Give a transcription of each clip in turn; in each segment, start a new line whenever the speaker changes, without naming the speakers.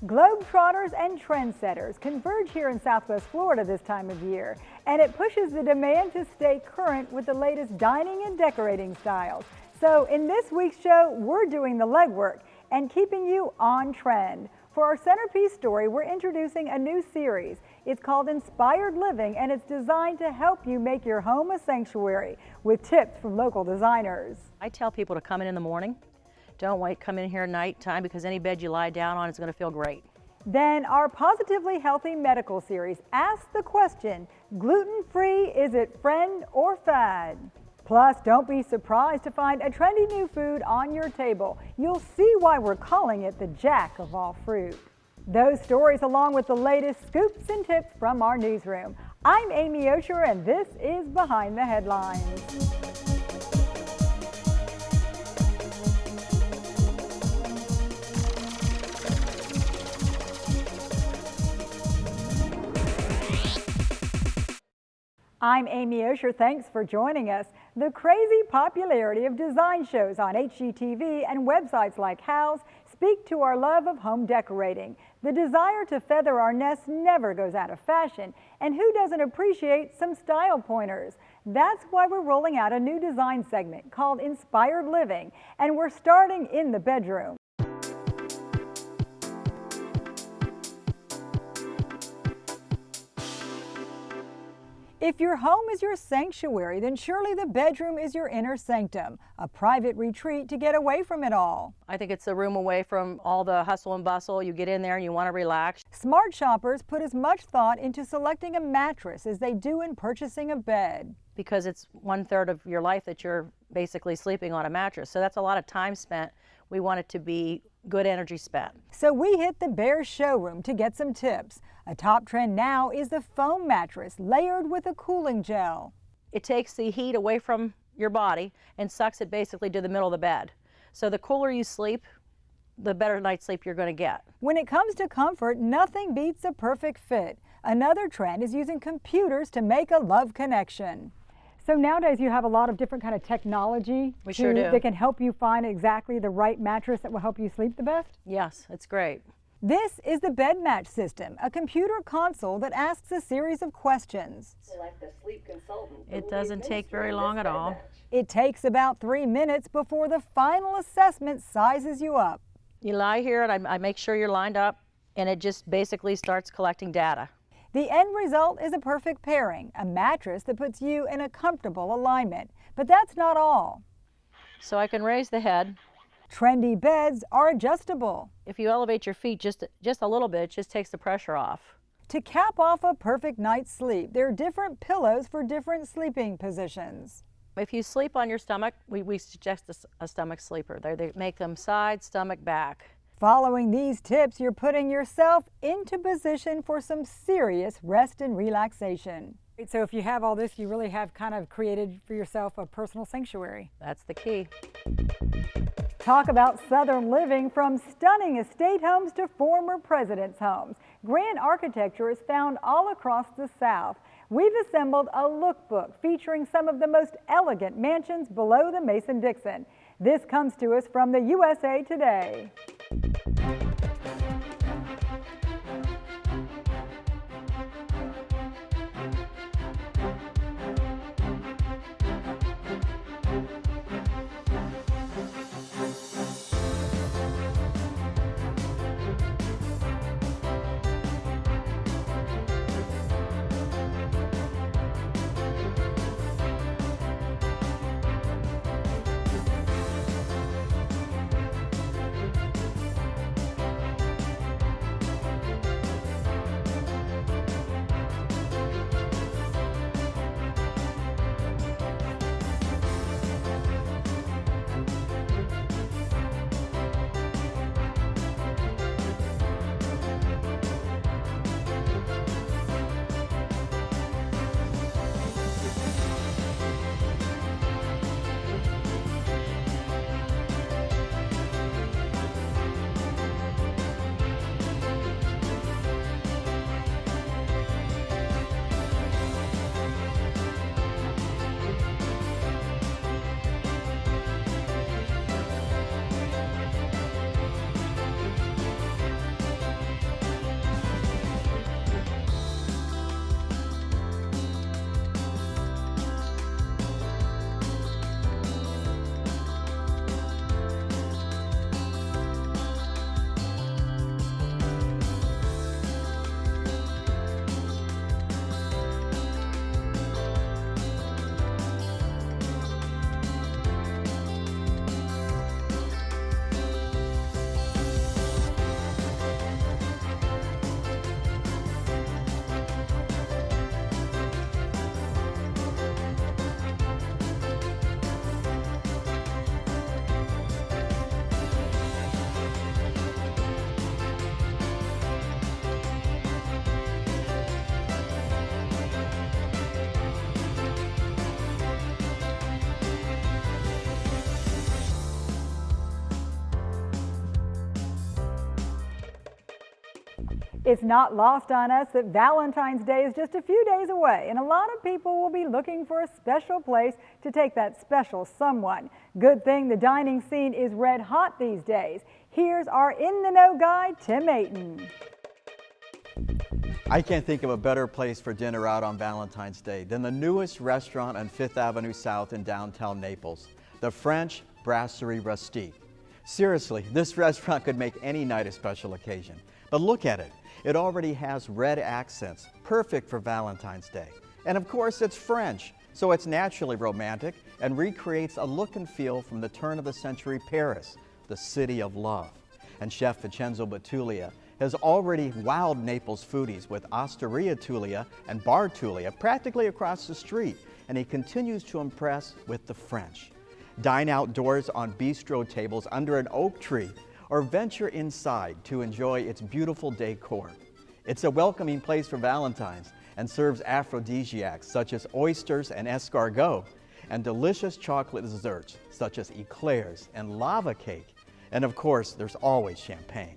Globetrotters and trendsetters converge here in Southwest Florida this time of year, and it pushes the demand to stay current with the latest dining and decorating styles. So in this week's show, we're doing the legwork and keeping you on trend. For our centerpiece story, we're introducing a new series. It's called Inspired Living, and it's designed to help you make your home a sanctuary with tips from local designers.
I tell people to come in the morning. Don't wait, come in here at nighttime, because any bed you lie down on is going to feel great.
Then our Positively Healthy Medical series asks the question, gluten-free, is it friend or fad? Plus, don't be surprised to find a trendy new food on your table. You'll see why we're calling it the jack of all fruit. Those stories along with the latest scoops and tips from our newsroom. I'm Amy Osher, and this is Behind the Headlines. I'm Amy Osher. Thanks for joining us. The crazy popularity of design shows on HGTV and websites like House speak to our love of home decorating. The desire to feather our nests never goes out of fashion, and who doesn't appreciate some style pointers? That's why we're rolling out a new design segment called Inspired Living, and we're starting in the bedroom. If your home is your sanctuary, then surely the bedroom is your inner sanctum, a private retreat to get away from it all.
I think it's a room away from all the hustle and bustle. You get in there and you want to relax.
Smart shoppers put as much thought into selecting a mattress as they do in purchasing a bed.
Because it's 1/3 of your life that you're basically sleeping on a mattress. So that's a lot of time spent. We want it to be good energy spent.
So we hit the Bear showroom to get some tips. A top trend now is the foam mattress layered with a cooling gel.
It takes the heat away from your body and sucks it basically to the middle of the bed. So the cooler you sleep, the better night's sleep you're going to get.
When it comes to comfort, nothing beats a perfect fit. Another trend is using computers to make a love connection. So nowadays you have a lot of different kind of technology that can help you find exactly the right mattress that will help you sleep the best?
Yes, it's great.
This is the Bed Match system, a computer console that asks a series of questions.
Select the sleep consultant.
It doesn't take very long at all.
It takes about 3 minutes before the final assessment sizes you up.
You lie here and I make sure you're lined up, and it just basically starts collecting data.
The end result is a perfect pairing, a mattress that puts you in a comfortable alignment. But that's not all.
So I can raise the head.
Trendy beds are adjustable.
If you elevate your feet just a little bit, it just takes the pressure off.
To cap off a perfect night's sleep, there are different pillows for different sleeping positions.
If you sleep on your stomach, we suggest a stomach sleeper. They make them side, stomach, back.
Following these tips, you're putting yourself into position for some serious rest and relaxation. So if you have all this, you really have kind of created for yourself a personal sanctuary.
That's the key.
Talk about Southern living, from stunning estate homes to former presidents' homes. Grand architecture is found all across the South. We've assembled a lookbook featuring some of the most elegant mansions below the Mason-Dixon. This comes to us from the USA Today. It's not lost on us that Valentine's Day is just a few days away, and a lot of people will be looking for a special place to take that special someone. Good thing the dining scene is red hot these days. Here's our In the Know guy, Tim Ayton.
I can't think of a better place for dinner out on Valentine's Day than the newest restaurant on 5th Avenue South in downtown Naples, the French Brasserie Rustique. Seriously, this restaurant could make any night a special occasion. But look at it. It already has red accents, perfect for Valentine's Day. And of course, it's French, so it's naturally romantic and recreates a look and feel from the turn of the century Paris, the city of love. And Chef Vincenzo Betulia has already wowed Naples foodies with Osteria Tulia and Bar Tulia practically across the street, and he continues to impress with the French. Dine outdoors on bistro tables under an oak tree, or venture inside to enjoy its beautiful decor. It's a welcoming place for Valentine's and serves aphrodisiacs such as oysters and escargot, and delicious chocolate desserts such as eclairs and lava cake. And of course, there's always champagne.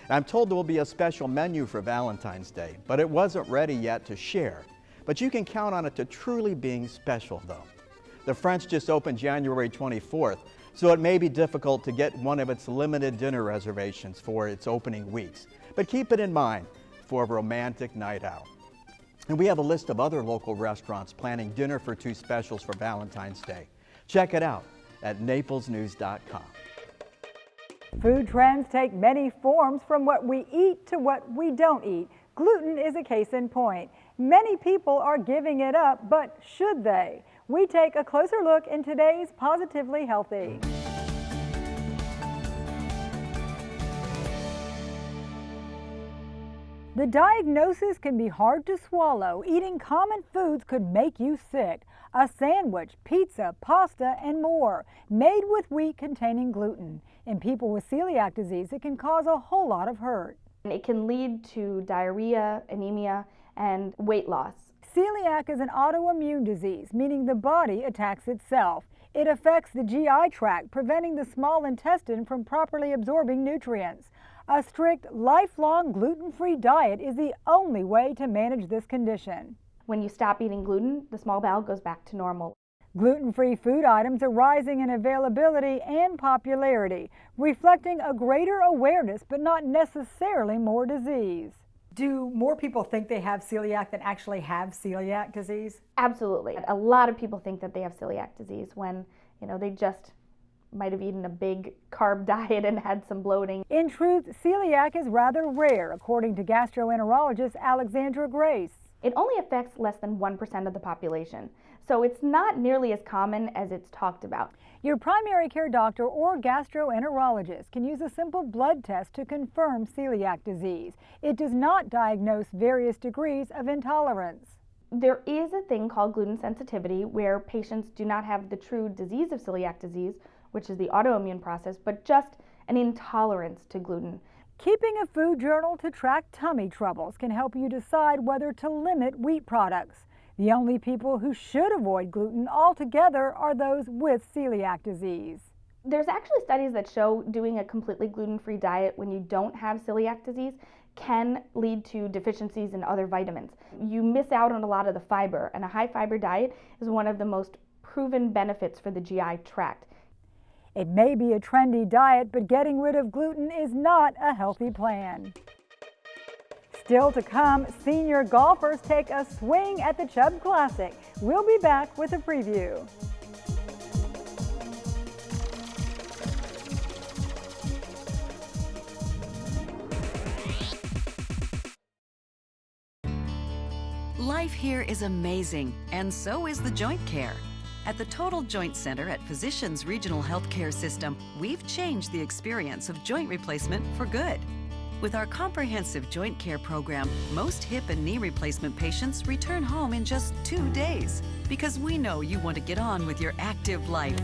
I'm told there will be a special menu for Valentine's Day, but it wasn't ready yet to share. But you can count on it to truly being special though. The French just opened January 24th, so it may be difficult to get one of its limited dinner reservations for its opening weeks. But keep it in mind for a romantic night out. And we have a list of other local restaurants planning dinner for two specials for Valentine's Day. Check it out at naplesnews.com.
Food trends take many forms, from what we eat to what we don't eat. Gluten is a case in point. Many people are giving it up, but should they? We take a closer look in today's Positively Healthy. The diagnosis can be hard to swallow. Eating common foods could make you sick. A sandwich, pizza, pasta, and more, made with wheat containing gluten. In people with celiac disease, it can cause a whole lot of hurt.
It can lead to diarrhea, anemia, and weight loss.
Celiac is an autoimmune disease, meaning the body attacks itself. It affects the GI tract, preventing the small intestine from properly absorbing nutrients. A strict, lifelong gluten-free diet is the only way to manage this condition.
When you stop eating gluten, the small bowel goes back to normal.
Gluten-free food items are rising in availability and popularity, reflecting a greater awareness but not necessarily more disease. Do more people think they have celiac than actually have celiac disease?
Absolutely. A lot of people think that they have celiac disease when, they just might have eaten a big carb diet and had some bloating.
In truth, celiac is rather rare, according to gastroenterologist Alexandra Grace.
It only affects less than 1% of the population, so it's not nearly as common as it's talked about.
Your primary care doctor or gastroenterologist can use a simple blood test to confirm celiac disease. It does not diagnose various degrees of intolerance.
There is a thing called gluten sensitivity where patients do not have the true disease of celiac disease, which is the autoimmune process, but just an intolerance to gluten.
Keeping a food journal to track tummy troubles can help you decide whether to limit wheat products. The only people who should avoid gluten altogether are those with celiac disease.
There's actually studies that show doing a completely gluten-free diet when you don't have celiac disease can lead to deficiencies in other vitamins. You miss out on a lot of the fiber, and a high fiber diet is one of the most proven benefits for the GI tract.
It may be a trendy diet, but getting rid of gluten is not a healthy plan. Still to come, senior golfers take a swing at the Chubb Classic. We'll be back with a preview.
Life here is amazing, and so is the joint care. At the Total Joint Center at Physicians Regional Healthcare System, we've changed the experience of joint replacement for good. With our comprehensive joint care program, most hip and knee replacement patients return home in just 2 days, because we know you want to get on with your active life.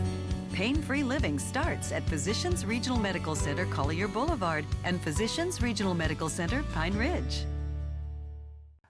Pain-free living starts at Physicians Regional Medical Center, Collier Boulevard, and Physicians Regional Medical Center, Pine Ridge.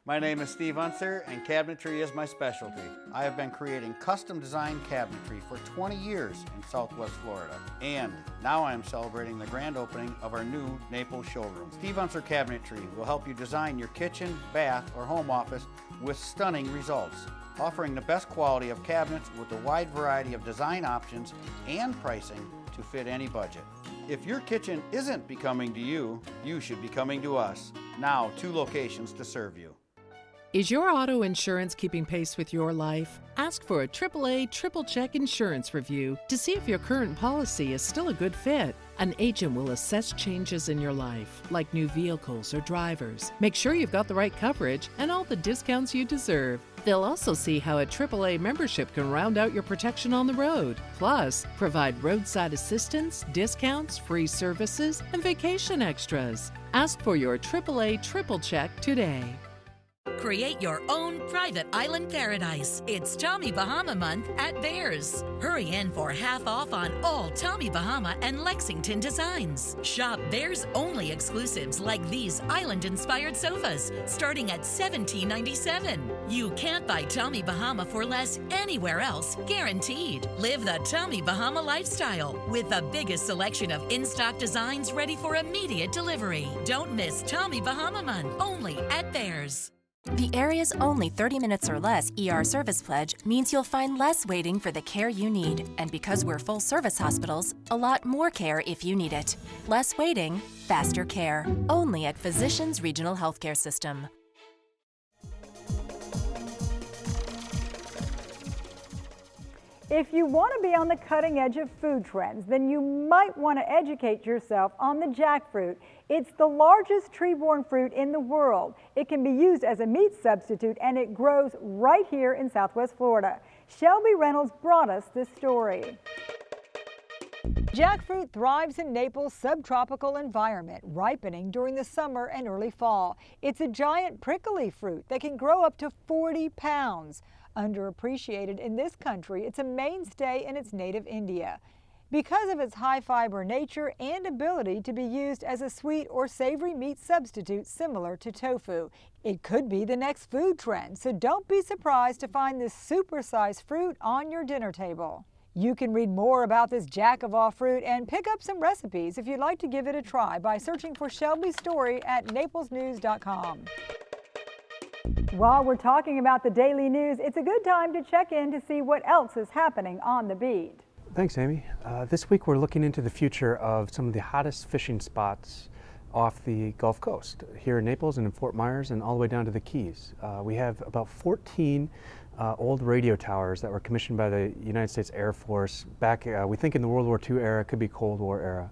My name is Steve Unser, and cabinetry is my specialty. I have been creating custom designed cabinetry for 20 years in Southwest Florida, and now I am celebrating the grand opening of our new Naples showroom. Steve Unser Cabinetry will help you design your kitchen, bath, or home office with stunning results, offering the best quality of cabinets with a wide variety of design options and pricing to fit any budget. If your kitchen isn't becoming to you, you should be coming to us. Now, 2 locations to serve you.
Is your auto insurance keeping pace with your life? Ask for a AAA triple check insurance review to see if your current policy is still a good fit. An agent will assess changes in your life, like new vehicles or drivers. Make sure you've got the right coverage and all the discounts you deserve. They'll also see how a AAA membership can round out your protection on the road. Plus, provide roadside assistance, discounts, free services, and vacation extras. Ask for your AAA triple check today.
Create your own private island paradise. It's Tommy Bahama month at Bears. Hurry in for half off on all Tommy Bahama and Lexington designs. Shop Bears only exclusives like these island-inspired sofas, starting at $17.97. You can't buy Tommy Bahama for less anywhere else, guaranteed. Live the Tommy Bahama lifestyle with the biggest selection of in-stock designs ready for immediate delivery. Don't miss Tommy Bahama month, only at Bears.
The area's only 30 minutes or less ER service pledge means you'll find less waiting for the care you need. And because we're full service hospitals, a lot more care if you need it. Less waiting, faster care. Only at Physicians Regional Healthcare System.
If you want to be on the cutting edge of food trends, then you might want to educate yourself on the jackfruit. It's the largest tree-borne fruit in the world. It can be used as a meat substitute, and it grows right here in Southwest Florida. Shelby Reynolds brought us this story. Jackfruit thrives in Naples' subtropical environment, ripening during the summer and early fall. It's a giant prickly fruit that can grow up to 40 pounds. Underappreciated in this country, it's a mainstay in its native India. Because of its high fiber nature and ability to be used as a sweet or savory meat substitute similar to tofu, it could be the next food trend, so don't be surprised to find this supersized fruit on your dinner table. You can read more about this jack-of-all fruit and pick up some recipes if you'd like to give it a try by searching for Shelby's story at naplesnews.com. While we're talking about the daily news, it's a good time to check in to see what else is happening on the beat.
Thanks, Amy. This week we're looking into the future of some of the hottest fishing spots off the Gulf Coast, here in Naples and in Fort Myers and all the way down to the Keys. We have about 14 old radio towers that were commissioned by the United States Air Force back, we think in the World War II era, could be Cold War era.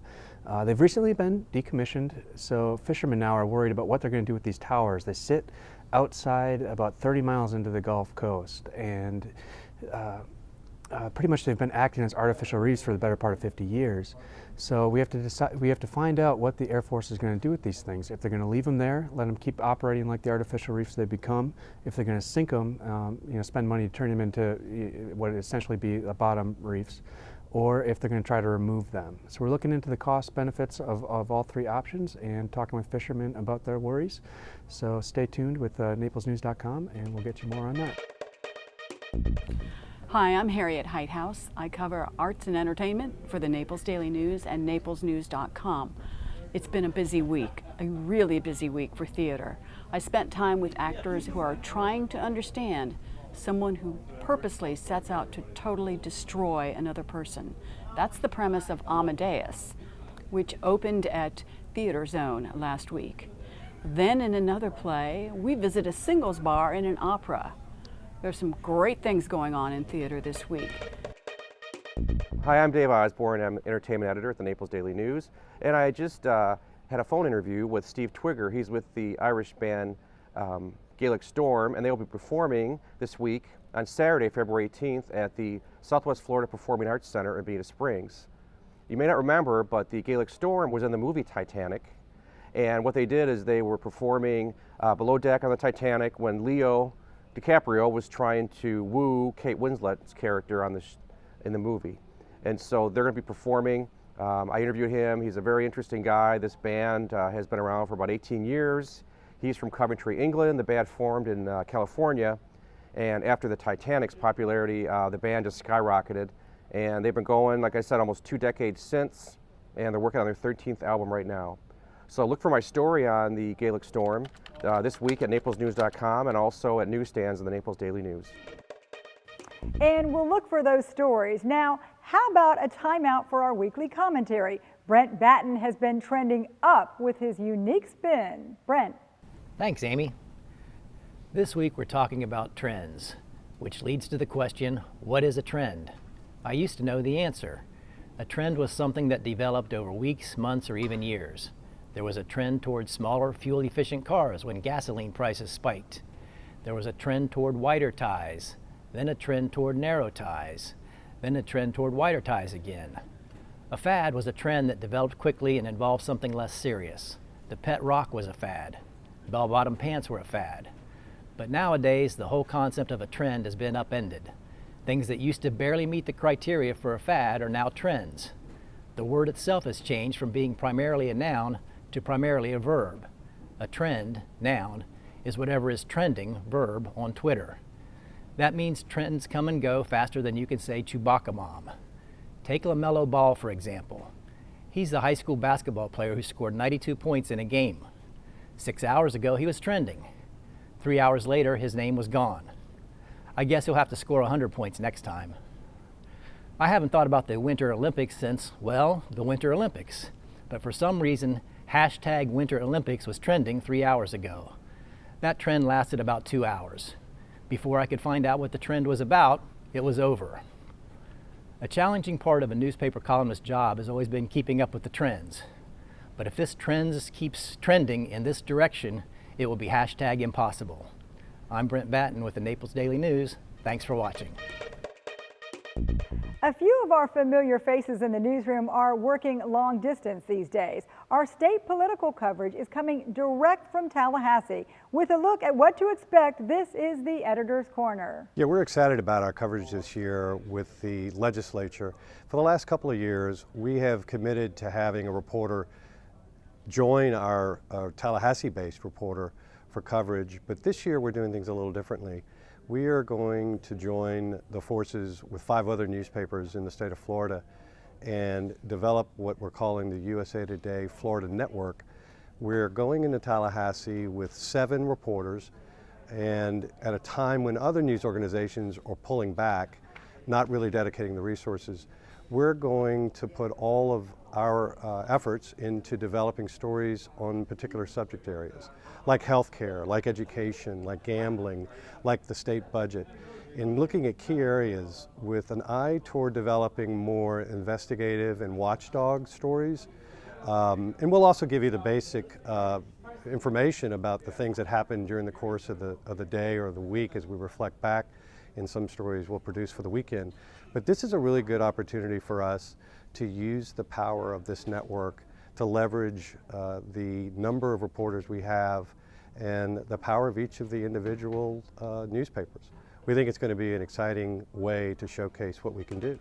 They've recently been decommissioned, so fishermen now are worried about what they're going to do with these towers. They sit outside about 30 miles into the Gulf Coast, and pretty much they've been acting as artificial reefs for the better part of 50 years. So we have to find out what the Air Force is going to do with these things. If they're going to leave them there, let them keep operating like the artificial reefs they become. If they're going to sink them, spend money to turn them into what would essentially be the bottom reefs, or if they're going to try to remove them. So we're looking into the cost benefits of all 3 options and talking with fishermen about their worries. So stay tuned with naplesnews.com and we'll get you more on that.
Hi, I'm Harriet Heithouse. I cover arts and entertainment for the Naples Daily News and naplesnews.com. It's been a busy week, a really busy week for theater. I spent time with actors who are trying to understand someone who purposely sets out to totally destroy another person. That's the premise of Amadeus, which opened at Theater Zone last week. Then in another play, we visit a singles bar in an opera. There's some great things going on in theater this week.
Hi, I'm Dave Osborne. I'm entertainment editor at the Naples Daily News, and I just had a phone interview with Steve Twigger. He's with the Irish band Gaelic Storm, and they will be performing this week on Saturday, February 18th at the Southwest Florida Performing Arts Center in Bonita Springs. You may not remember, but the Gaelic Storm was in the movie Titanic, and what they did is they were performing below deck on the Titanic when Leo DiCaprio was trying to woo Kate Winslet's character in the movie. And so they're going to be performing. I interviewed him. He's a very interesting guy. This band has been around for about 18 years. He's from Coventry, England. The band formed in California, and after the Titanic's popularity, the band just skyrocketed. And they've been going, like I said, almost 2 decades since, and they're working on their 13th album right now. So look for my story on the Gaelic Storm this week at naplesnews.com and also at newsstands in the Naples Daily News.
And we'll look for those stories. Now, how about a timeout for our weekly commentary? Brent Batten has been trending up with his unique spin. Brent.
Thanks, Amy. This week we're talking about trends, which leads to the question, what is a trend? I used to know the answer. A trend was something that developed over weeks, months, or even years. There was a trend toward smaller, fuel-efficient cars when gasoline prices spiked. There was a trend toward wider ties, then a trend toward narrow ties, then a trend toward wider ties again. A fad was a trend that developed quickly and involved something less serious. The pet rock was a fad. Bell-bottom pants were a fad. But nowadays, the whole concept of a trend has been upended. Things that used to barely meet the criteria for a fad are now trends. The word itself has changed from being primarily a noun to primarily a verb. A trend, noun, is whatever is trending, verb, on Twitter. That means trends come and go faster than you can say Chewbacca Mom. Take LaMelo Ball, for example. He's the high school basketball player who scored 92 points in a game. 6 hours ago, he was trending. 3 hours later, his name was gone. I guess he'll have to score 100 points next time. I haven't thought about the Winter Olympics since, well, the Winter Olympics. But for some reason, hashtag Winter Olympics was trending 3 hours ago. That trend lasted about 2 hours. Before I could find out what the trend was about, it was over. A challenging part of a newspaper columnist's job has always been keeping up with the trends. But if this trend keeps trending in this direction, it will be hashtag impossible. I'm Brent Batten with the Naples Daily News. Thanks for watching.
A few of our familiar faces in the newsroom are working long distance these days. Our state political coverage is coming direct from Tallahassee. With a look at what to expect, this is the Editor's Corner.
Yeah, we're excited about our coverage this year with the legislature. For the last couple of years, we have committed to having a reporter join our Tallahassee-based reporter for coverage, but this year we're doing things a little differently. We are going to join the forces with 5 other newspapers in the state of Florida and develop what we're calling the USA Today Florida Network. We're going into Tallahassee with 7 reporters, and at a time when other news organizations are pulling back, not really dedicating the resources, we're going to put all of our efforts into developing stories on particular subject areas, like healthcare, like education, like gambling, like the state budget, in looking at key areas with an eye toward developing more investigative and watchdog stories. And we'll also give you the basic information about the things that happened during the course of the day or the week as we reflect back in some stories we'll produce for the weekend. But this is a really good opportunity for us to use the power of this network to leverage the number of reporters we have and the power of each of the individual newspapers. We think it's going to be an exciting way to showcase what we can do.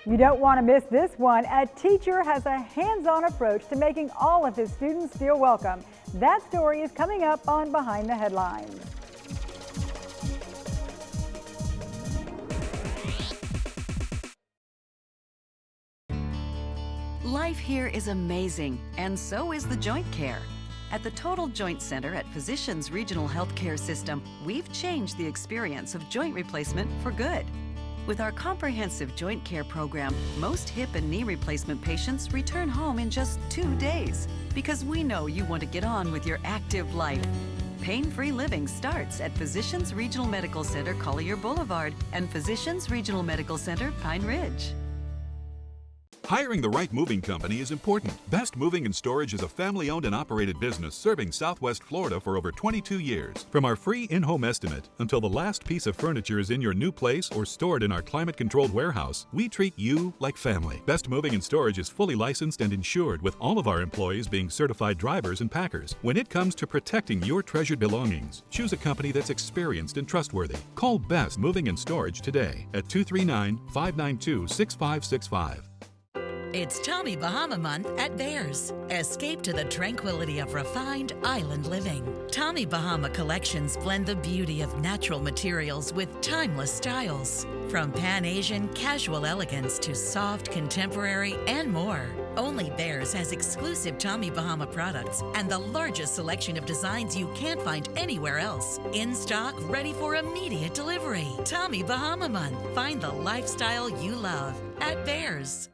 You don't want to miss this one. A teacher has a hands-on approach to making all of his students feel welcome. That story is coming up on Behind the Headlines.
Life here is amazing, and so is the joint care. At the Total Joint Center at Physicians Regional Healthcare System, we've changed the experience of joint replacement for good. With our comprehensive joint care program, most hip and knee replacement patients return home in just 2 days, because we know you want to get on with your active life. Pain-free living starts at Physicians Regional Medical Center, Collier Boulevard, and Physicians Regional Medical Center, Pine Ridge.
Hiring the right moving company is important. Best Moving and Storage is a family-owned and operated business serving Southwest Florida for over 22 years. From our free in-home estimate until the last piece of furniture is in your new place or stored in our climate-controlled warehouse, we treat you like family. Best Moving and Storage is fully licensed and insured, with all of our employees being certified drivers and packers. When it comes to protecting your treasured belongings, choose a company that's experienced and trustworthy. Call Best Moving and Storage today at 239-592-6565.
It's Tommy Bahama Month at Bears. Escape to the tranquility of refined island living. Tommy Bahama collections blend the beauty of natural materials with timeless styles. From Pan-Asian casual elegance to soft contemporary and more. Only Bears has exclusive Tommy Bahama products and the largest selection of designs you can't find anywhere else. In stock, ready for immediate delivery. Tommy Bahama Month. Find the lifestyle you love at Bears.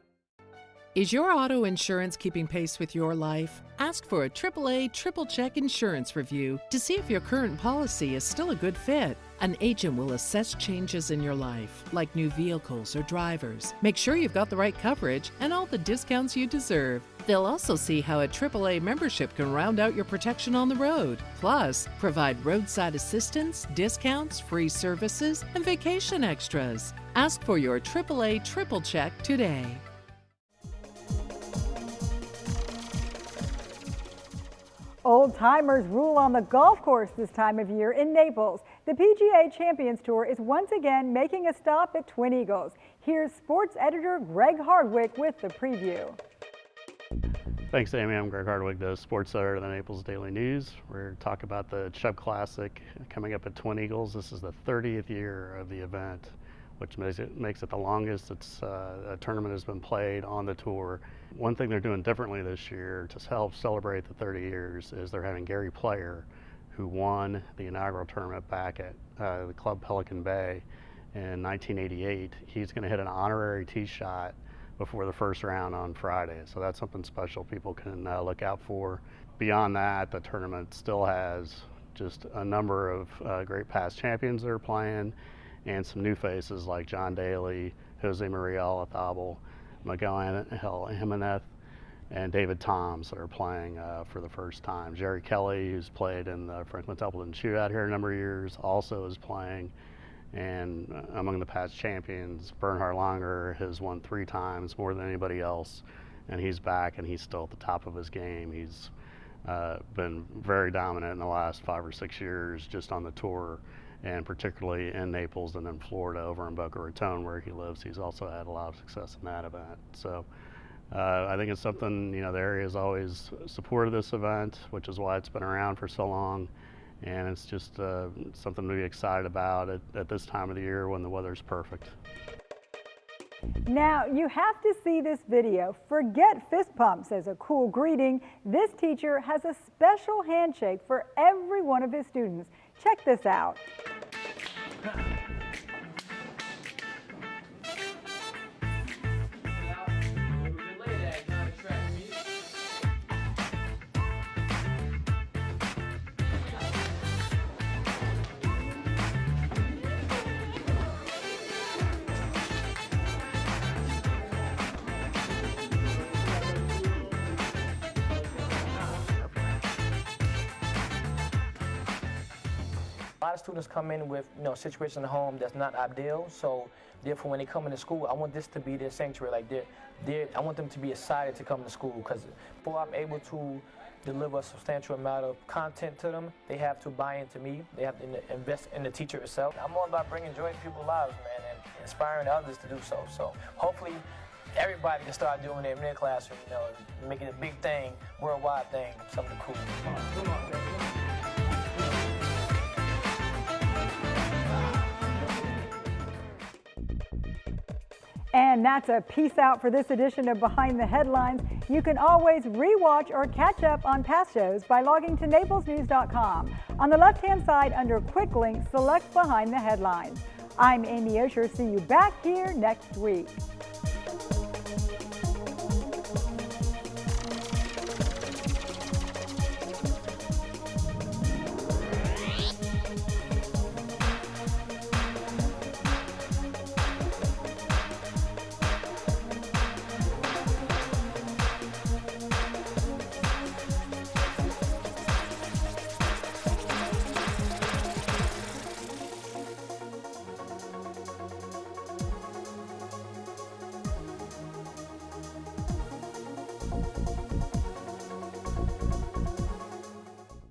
Is your auto insurance keeping pace with your life? Ask for a AAA triple check insurance review to see if your current policy is still a good fit. An agent will assess changes in your life, like new vehicles or drivers. Make sure you've got the right coverage and all the discounts you deserve. They'll also see how a AAA membership can round out your protection on the road. Plus, provide roadside assistance, discounts, free services, and vacation extras. Ask for your AAA triple check today.
Old timers rule on the golf course this time of year in Naples. The PGA Champions Tour is once again making a stop at Twin Eagles. Here's sports editor Greg Hardwick with the preview.
Thanks, Amy. I'm Greg Hardwick, the sports editor of the Naples Daily News. We're going to talk about the Chubb Classic coming up at Twin Eagles. This is the 30th year of the event, which makes it the longest a tournament has been played on the tour. One thing they're doing differently this year to help celebrate the 30 years is they're having Gary Player, who won the inaugural tournament back at the Club Pelican Bay in 1988. He's going to hit an honorary tee shot before the first round on Friday. So that's something special people can look out for. Beyond that, the tournament still has just a number of great past champions that are playing, and some new faces like John Daly, Jose Maria Olazabal, Miguel Angel Jimenez, and David Toms that are playing for the first time. Jerry Kelly, who's played in the Franklin Templeton Shootout here a number of years, also is playing. And among the past champions, Bernhard Langer has won 3 times, more than anybody else, and he's back and he's still at the top of his game. He's been very dominant in the last 5 or 6 years just on the tour, and particularly in Naples and in Florida over in Boca Raton where he lives. He's also had a lot of success in that event. So I think it's something, the area has always supported this event, which is why it's been around for so long. And it's just something to be excited about at this time of the year when the weather's perfect.
Now, you have to see this video. Forget fist pumps as a cool greeting. This teacher has a special handshake for every one of his students. Check this out.
A lot of students come in with, situations in the home that's not ideal, so therefore when they come into school, I want this to be their sanctuary. Like I want them to be excited to come to school, because before I'm able to deliver a substantial amount of content to them, they have to buy into me. They have to invest in the teacher itself. I'm all about bringing joy to people's lives, man, and inspiring others to do so. So hopefully everybody can start doing it in their classroom, making a big thing, worldwide thing, something cool. Come on, baby.
And that's a peace out for this edition of Behind the Headlines. You can always rewatch or catch up on past shows by logging to naplesnews.com. On the left-hand side under Quick Links, select Behind the Headlines. I'm Amy Osher. See you back here next week.